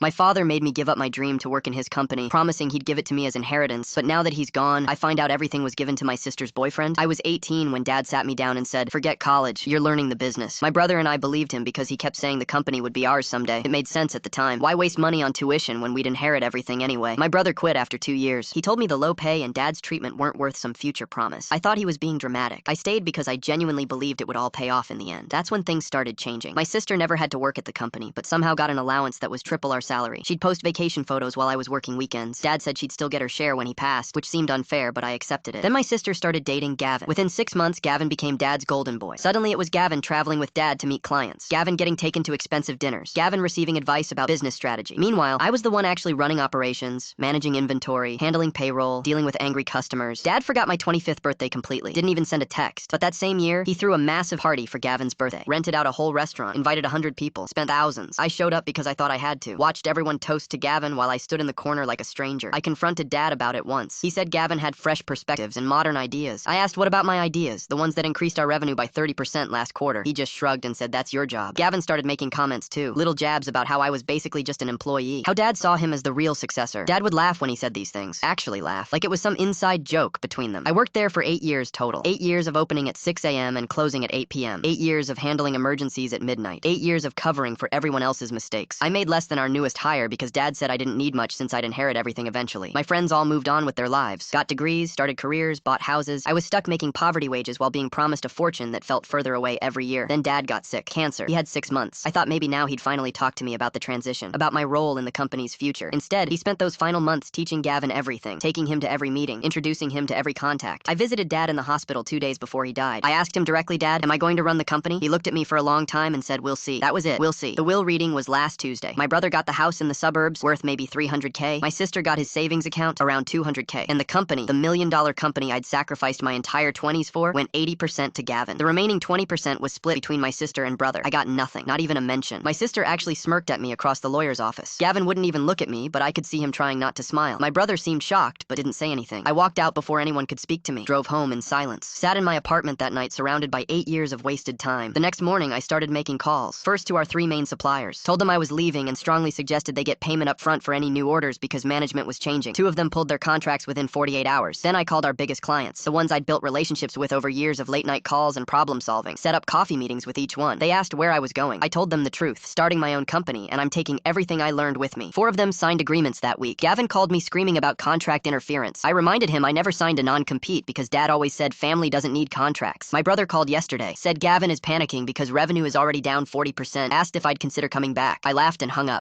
My father made me give up my dream to work in his company, promising he'd give it to me as inheritance, but now that he's gone, I find out everything was given to my sister's boyfriend. I was 18 when Dad sat me down and said, "Forget college, you're learning the business." My brother and I believed him because he kept saying the company would be ours someday. It made sense at the time. Why waste money on tuition when we'd inherit everything anyway? My brother quit after 2 years. He told me the low pay and Dad's treatment weren't worth some future promise. I thought he was being dramatic. I stayed because I genuinely believed it would all pay off in the end. That's when things started changing. My sister never had to work at the company, but somehow got an allowance that was triple our salary. She'd post vacation photos while I was working weekends. Dad said she'd still get her share when he passed, which seemed unfair, but I accepted it. Then my sister started dating Gavin. Within 6 months, Gavin became Dad's golden boy. Suddenly, it was Gavin traveling with Dad to meet clients. Gavin getting taken to expensive dinners. Gavin receiving advice about business strategy. Meanwhile, I was the one actually running operations, managing inventory, handling payroll, dealing with angry customers. Dad forgot my 25th birthday completely. Didn't even send a text. But that same year, he threw a massive party for Gavin's birthday. Rented out a whole restaurant, invited 100 people, spent thousands. I showed up because I thought I had to. Watched everyone toast to Gavin while I stood in the corner like a stranger. I confronted Dad about it once. He said Gavin had fresh perspectives and modern ideas. I asked what about my ideas, the ones that increased our revenue by 30% last quarter. He just shrugged and said that's your job. Gavin started making comments too, little jabs about how I was basically just an employee, how Dad saw him as the real successor. Dad would laugh when he said these things, actually laugh, like it was some inside joke between them. I worked there for 8 years total. 8 years of opening at 6 a.m. and closing at 8 p.m. 8 years of handling emergencies at midnight. 8 years of covering for everyone else's mistakes. I made less than our newest hire because Dad said I didn't need much since I'd inherit everything eventually. My friends all moved on with their lives, got degrees, started careers, bought houses. I was stuck making poverty wages while being promised a fortune that felt further away every year. Then Dad got sick. Cancer. He had 6 months. I thought maybe now he'd finally talk to me about the transition, about my role in the company's future. Instead, he spent those final months teaching Gavin everything, taking him to every meeting, introducing him to every contact. I visited Dad in the hospital 2 days before he died. I asked him directly, "Dad, am I going to run the company?" He looked at me for a long time and said, "We'll see." That was it. We'll see. The will reading was last Tuesday. My brother got the house in the suburbs, worth maybe 300K. My sister got his savings account, around 200K. And the company, the $1 million company I'd sacrificed my entire 20s for, went 80% to Gavin. The remaining 20% was split between my sister and brother. I got nothing, not even a mention. My sister actually smirked at me across the lawyer's office. Gavin wouldn't even look at me, but I could see him trying not to smile. My brother seemed shocked, but didn't say anything. I walked out before anyone could speak to me, drove home in silence. Sat in my apartment that night surrounded by 8 years of wasted time. The next morning, I started making calls. First to our 3 main suppliers. Told them I was leaving and strongly suggested they get payment up front for any new orders because management was changing. 2 of them pulled their contracts within 48 hours. Then I called our biggest clients, the ones I'd built relationships with over years of late-night calls and problem solving. Set up coffee meetings with each one. They asked where I was going. I told them the truth, starting my own company, and I'm taking everything I learned with me. 4 of them signed agreements that week. Gavin called me screaming about contract interference. I reminded him I never signed a non-compete because Dad always said family doesn't need contracts. My brother called yesterday, said Gavin is panicking because revenue is already down 40%, asked if I'd consider coming back. I laughed and hung up.